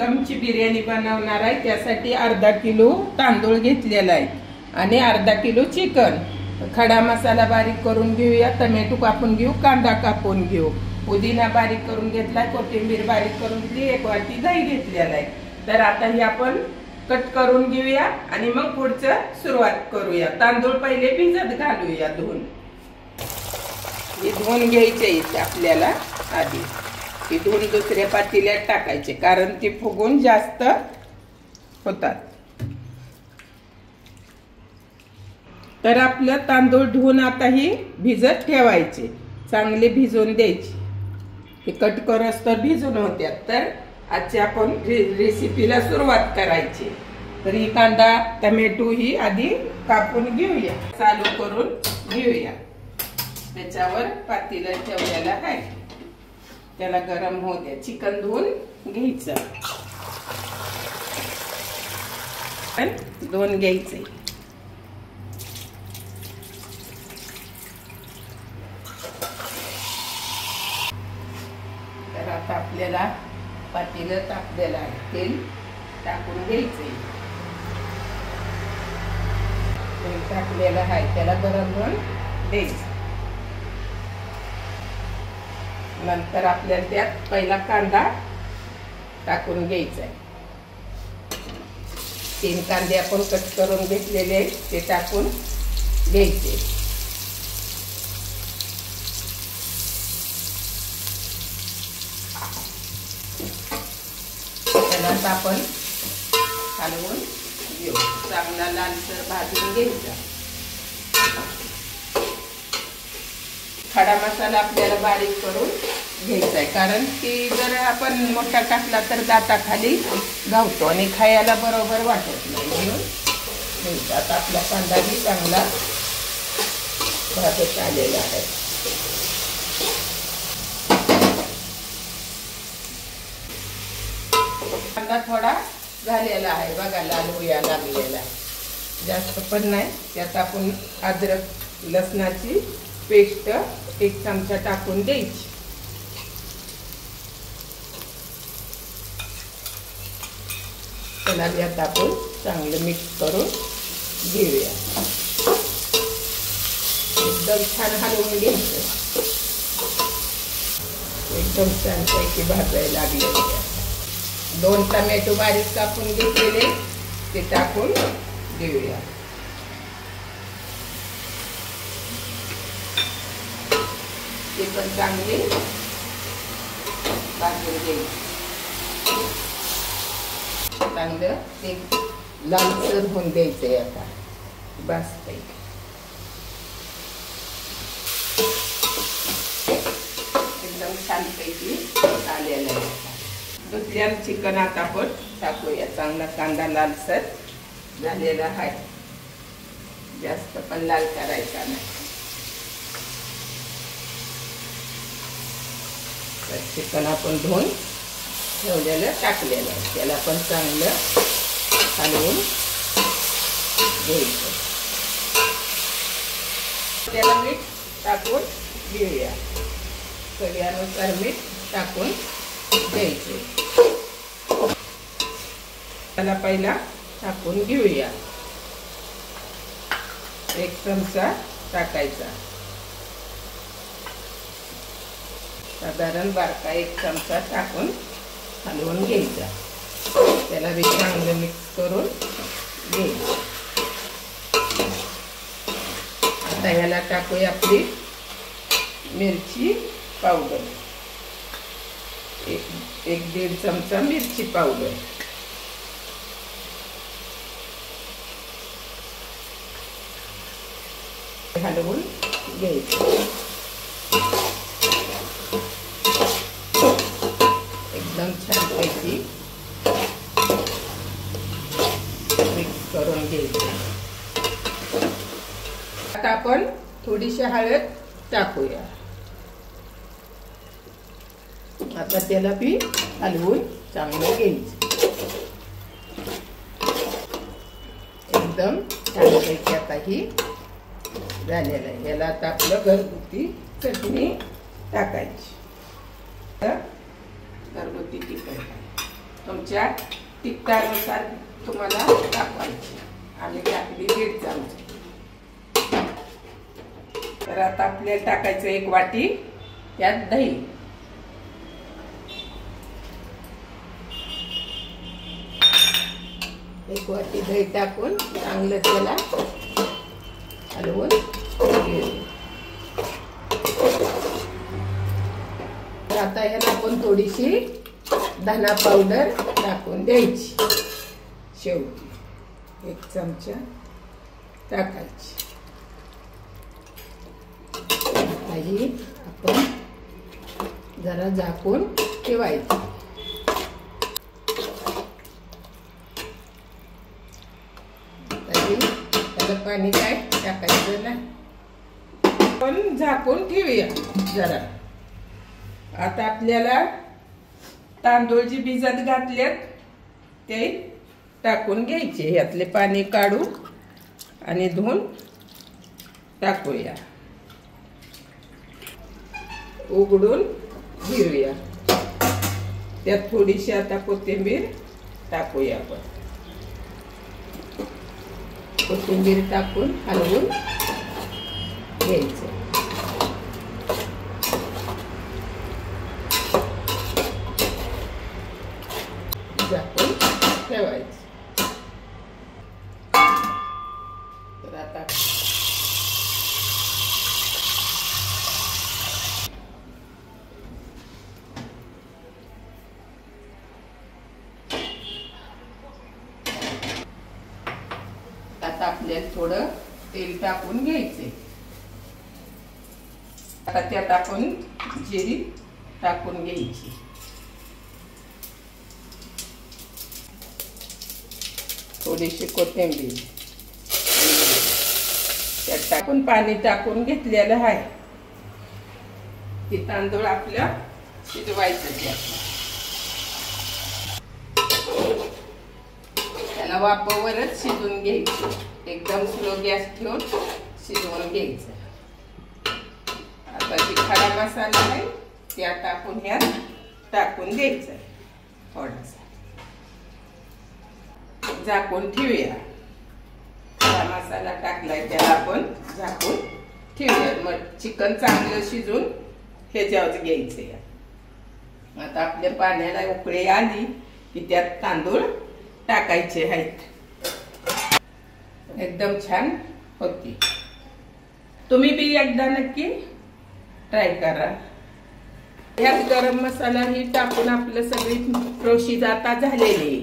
दमची बिर्याणी बनवणार आहे। त्यासाठी अर्धा किलो तांदूळ घेतलेला आहे आणि अर्धा किलो चिकन। खडा मसाला बारीक करून घेऊया, टोमॅटो कापून घेऊ, कांदा कापून घेऊ, पुदिना बारीक करून घेतलाय, कोथिंबीर बारीक करून घेतली, 1 वाटी दही घेतलेला आहे। तर आता हे आपण कट करून घेऊया आणि मग पुढचं सुरुवात करूया। तांदूळ पहिले भिजत घालूया धुवून। हे धुवून घ्यायचे आपल्याला आधी, हे धुवून दुसऱ्या पातेल्यात टाकायचे कारण ते फुगून जास्त होतात। तर आपलं तांदूळ धुवून आता ही भिजत ठेवायचे, चांगले भिजून द्यायचे। हे कट करस तर भिजून होत्यात। तर आजच्या आपण रेसिपीला सुरुवात करायची। तर ही कांदा टोमॅटो ही आधी कापून घेऊया, चालू करून घेऊया। त्याच्यावर पातेलं ठेवलेलं आहे, त्याला गरम होऊ द्या। चिकन धुवून घ्यायचं, धुवून घ्यायचे। तर आता आपल्याला पातेलं तापलेलं आहे, तेल टाकून घ्यायचे। तेल टाकलेलं आहे, त्याला गरम होऊन द्यायचं। नंतर आपल्याला त्यात पहिला कांदा टाकून घ्यायचा आहे। 3 कांदे आपण कट करून घेतलेले आहेत, ते टाकून घ्यायचे। त्याला आपण हलवून घेऊ, चांगला लालसर भाजून घ्यायचा। खडा मसाला आपल्याला बारीक करून घ्यायचा आहे, कारण की जर आपण मोठा टाकला तर दाताखाली गावतो आणि खायला बरोबर वाटत नाही, म्हणून आता आपला कांदाही चांगला भाजत आलेला आहे। कांदा थोडा झालेला आहे बघा, लाल होया लागलेला, जास्त पण नाही। त्यात आपण अद्रक लसणाची पेस्ट 1 चमचा टाकून द्यायची। त्याला आता आपण चांगलं मिक्स करून घेऊया, एकदम छान हलवून घ्यायचं। एकदम छान पैकी भाजायला लागले। 2 टोमॅटो बारीक कापून घेतलेले ते टाकून घेऊया। ते पण चांगले भाजून घ्यायचे, चांगलं ते लालसर होऊन द्यायचंय। आता बस एकदम छान पैकी आलेलं आहे। दुसऱ्या चिकन आता आपण टाकूया, चांगला कांदा लालसर झालेला आहे, जास्त पण लाल करायचा नाही। चिकन आपण धुवून ठेवलेलं टाकलेलं आहे, त्याला पण चांगलं हलवून घ्यायचं। त्याला मीठ टाकून घेऊया, चवीनुसार मीठ टाकून द्यायचे। त्याला पहिला टाकून घेऊया, 1 चमचा टाकायचा, साधारण बारका 1 चमचा टाकून हलवून घ्यायचा। त्याला बी चांगलं मिक्स करून घ्यायचं। आता ह्याला टाकूया आपली मिरची पावडर, 1-1.5 चमचा मिरची पावडर, हलवून घ्यायचं। एकदम छान पैकी मिक्स करून घ्यायचं। आता आपण थोडीशी हळद टाकूया। आता त्याला बी हलवून चांगलं घ्यायचं। एकदम छान पैकी आता ही झालेलं आहे। याला आता आपलं घरगुती चटणी टाकायची, घरगुती तिखट तुमच्या तिखटानुसार तुम्हाला टाकायची. आणि टाकली 1.5 चमचे. तर आता आपल्याला टाकायचं 1 वाटी त्यात दही. एक वाटी दही टाकून चांगलं त्याला हलवून घेऊ. आता ह्याला आपण थोडीशी धना पावडर टाकून द्यायची. शेवटी 1 चमचा टाकायची. आता ही आपण जरा झाकून ठेवायची. त्याला पाणी काय टाकायचं नाही. पण झाकून ठेवूया जरा. आता आपल्याला तांदूळ जे भिजत घातलेत ते टाकून घ्यायचे. यातले पाणी काढू आणि धुवून टाकूया. उघडून घेऊया. त्यात थोडीशी आता कोथिंबीर टाकूया. आपण कोथिंबीर टाकून हलवून घ्यायचं. झाकून ठेवायचं. तर आता आपल्याला थोडं तेल टाकून घ्यायचे. आता त्यात आपण जिरी टाकून घ्यायची. थोडीशी कोथिंबीर त्यात टाकून पाणी टाकून घेतलेलं आहे. ते तांदूळ आपल्या शिजवायचं. त्याला वाफेवरच शिजवून घ्यायचं. एकदम स्लो गॅस ठेवून शिजवून घ्यायचं. आता जी खडा मसाला आहे ते आता आपण ह्यात टाकून द्यायचं. थोडासा झाकून ठेवूया. खडा मसाला टाकलाय त्याला आपण झाकून ठेवूया. मग चिकन चांगलं शिजून ह्याच्यावर घ्यायचं. आता आपल्या पाण्याला उकळी आली की त्यात तांदूळ टाकायचे आहेत. एकदम छान होती. तुम्ही बी एकदा नक्की ट्राय करा. यात गरम मसाला ही टाकून आपलं सगळी प्रोसेस आता झालेली.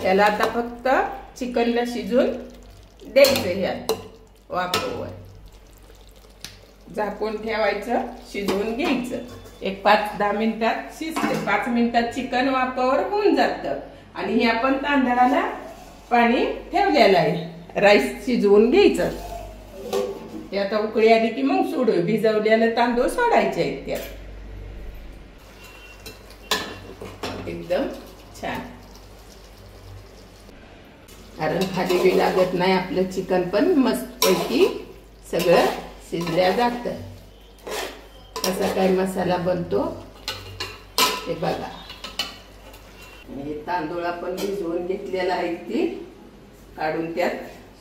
त्याला आता फक्त चिकनला शिजून द्यायचं. ह्यात वाफेवर झाकून ठेवायचं. शिजवून घ्यायचं. एक 5-10 मिनिटात शिजते. 5 मिनिटात चिकन वाफेवर होऊन जातं. आणि हे आपण तांदळाला पाणी ठेवलेलं आहे. राईस शिजवून घ्यायचं. ते आता उकळी आली की मग सोडू. भिजवलेलं तांदूळ सोडायचे आहेत त्यात. एकदम छान. कारण खाली बी लागत नाही. आपलं चिकन पण मस्तपैकी सगळं शिजल्या जातं. कसा काय मसाला बनतो ते बघा. तांदूळ आपण भिजवून घेतलेला आहे ती काढून त्यात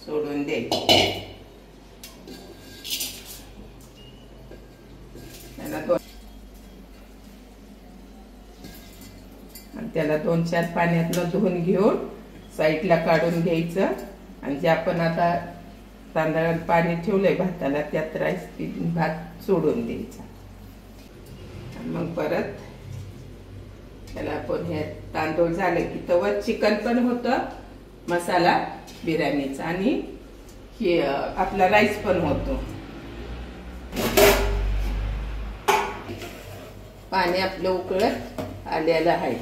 सोडून द्यायची. त्याला 2-4 पाण्यातनं धुवून घेऊन साईडला काढून घ्यायचं. आणि जे आपण आता तांदळात पाणी ठेवलंय भाताला त्यात राईस भात सोडून द्यायचा. मग परत त्याला आपण हे तांदूळ झाले की तवर चिकन पण होतं मसाला बिर्याणीचा आणि हे आपला राईस पण होतो. पाणी आपलं उकळत आलेलं आहे.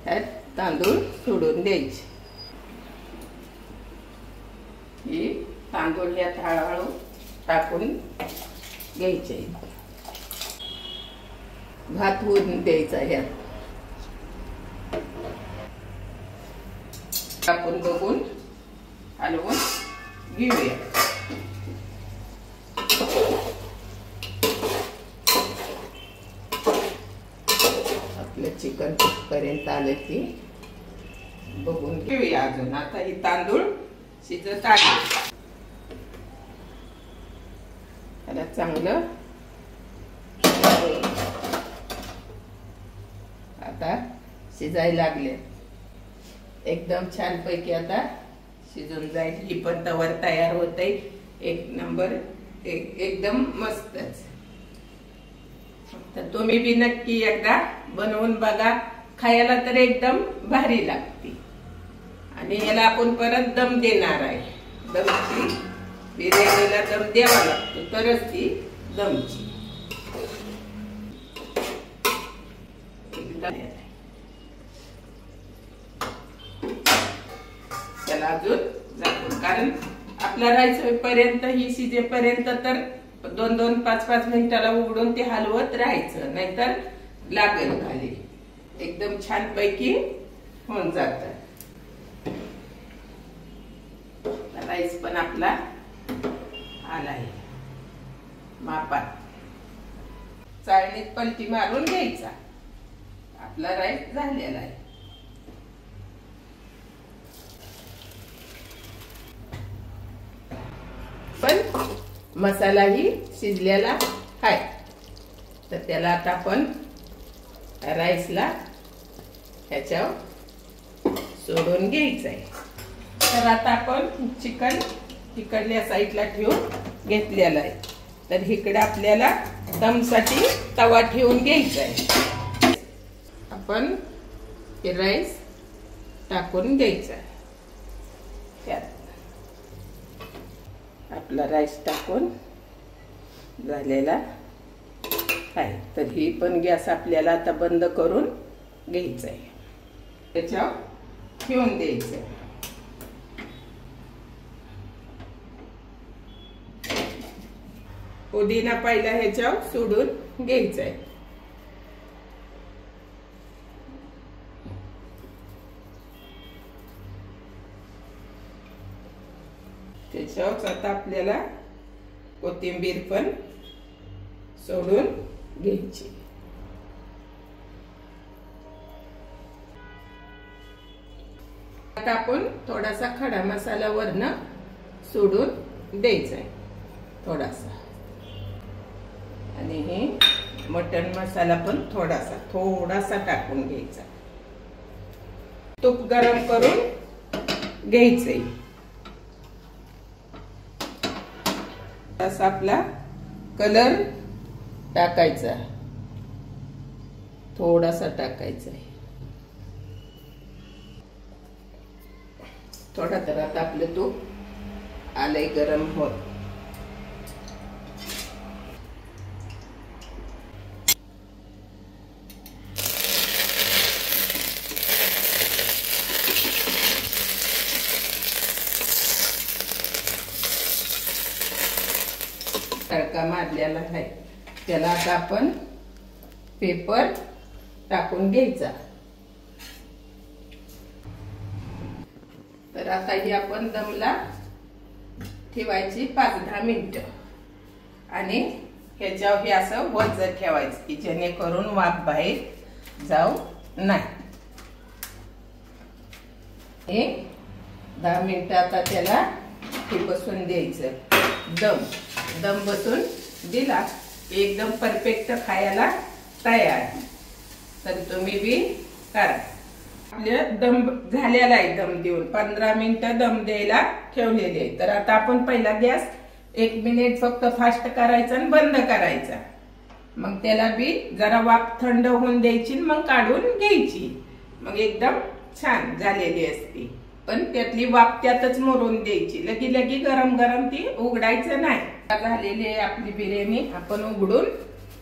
त्यात तांदूळ सोडून द्यायचे. ही तांदूळ यात हळूहळू टाकून घ्यायचे. भात होऊन द्यायचा. ह्यात आपण बघून हलवून घेऊया. आपलं चिकन पर्यंत आलं की बघून घेऊया अजून. आता ही तांदूळ शिजत आहे. त्याला चांगलं आता शिजायला लागले. एकदम छान पैकी आता शिजून जाईल. ही पण तवर तयार होते. एक नंबर एकदम मस्तच. तर तुम्ही बी नक्की एकदा बनवून बघा. खायला तर एकदम भारी लागते. आणि याला आपण परत दम देणार आहे. दमची बिर्याणीला दम द्यावा लागतो तरच ती दमची. त्याला अजून झाकून, कारण आपला राईस होईपर्यंत ही शिजेपर्यंत तर 2-2, 5-5 मिनिटाला उघडून ते हलवत राहायचं, नाहीतर लागेल खाली. एकदम छान पैकी होऊन जात. राईस पण आपला आलाय मापात. चाळणीत पलटी मारून घ्यायचा. आपला राईस झालेला आहे. पण मसालाही शिजलेला आहे. तर त्याला आता आपण राईसला ह्याच्यावर सोडून घ्यायचं आहे. तर आता आपण चिकन तिकडल्या साईडला ठेवून घेतलेलं आहे. तर इकडे आपल्याला दमसाठी तवा ठेवून घ्यायचा आहे. आपण हे राईस टाकून घ्यायचा. त्यात आपला राईस टाकून झालेला आहे. तर ही पण गॅस आपल्याला आता बंद करून घ्यायचा आहे. त्याच्यावर ठेवून द्यायचं. पुदिना पहिला ह्याच्यावर सोडून घ्यायचा आहे. त्याच्यावर आता आपल्याला कोथिंबीर पण सोडून घ्यायची. आता आपण थोडासा खडा मसाला वरनं सोडून द्यायचा आहे थोडासा. आणि हे मटन मसाला पण थोडासा टाकून घ्यायचा. तूप गरम करून घ्यायचंय. असा आपला कलर टाकायचा. थोडासा टाकायचा आहे. थोडा तर आता आपलं तूप आलंय गरम होत. तडका मारलेला आहे. त्याला आता आपण पेपर टाकून घ्यायचा. तर आता ही आपण दमला ठेवायची 5-10 मिनिटं. आणि ह्याच्यावर हे असं वज ठेवायचं की जेणेकरून वाफ बाहेर जाऊ नाही. हे 10 मिनिटं आता त्याला हे बसून द्यायचं. दम बसून दिला एकदम परफेक्ट खायला तयार. तर तुम्ही बी करा. आपल्या दम झालेला आहे. दम देऊन 15 मिनिटं दम द्यायला ठेवलेले आहे. तर आता आपण पहिला गॅस 1 मिनिट फक्त फास्ट करायचा आणि बंद करायचा. मग त्याला बी जरा वाफ थंड होऊन द्यायची, मग काढून घ्यायची. मग एकदम छान झालेली असते. पण त्यातली वाफ त्यातच मुरून द्यायची. लगी गरम गरम ती उघडायचं नाही. झालेली आहे आपली बिर्याणी. आपण उघडून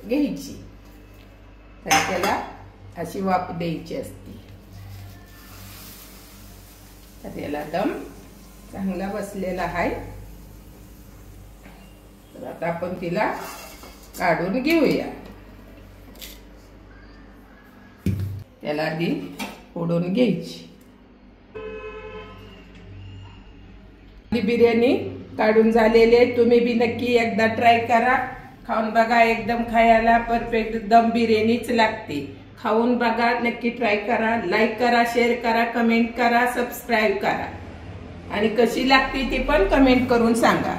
घ्यायची. तर त्याला अशी वाफ द्यायची असते. तर याला दम चांगला बसलेला आहे. तर आता आपण तिला काढून घेऊया. त्याला आधी फोडून घ्यायची. बिर्याणी काढून झालेले. तुम्ही बी नक्की एकदा ट्राय करा. खाऊन बघा. एकदम खायला परफेक्ट दम बिर्याणीच लागते. खाऊन बघा, नक्की ट्राय करा, लाईक करा, शेअर करा, कमेंट करा, सबस्क्राईब करा आणि कशी लागते ती पण कमेंट करून सांगा.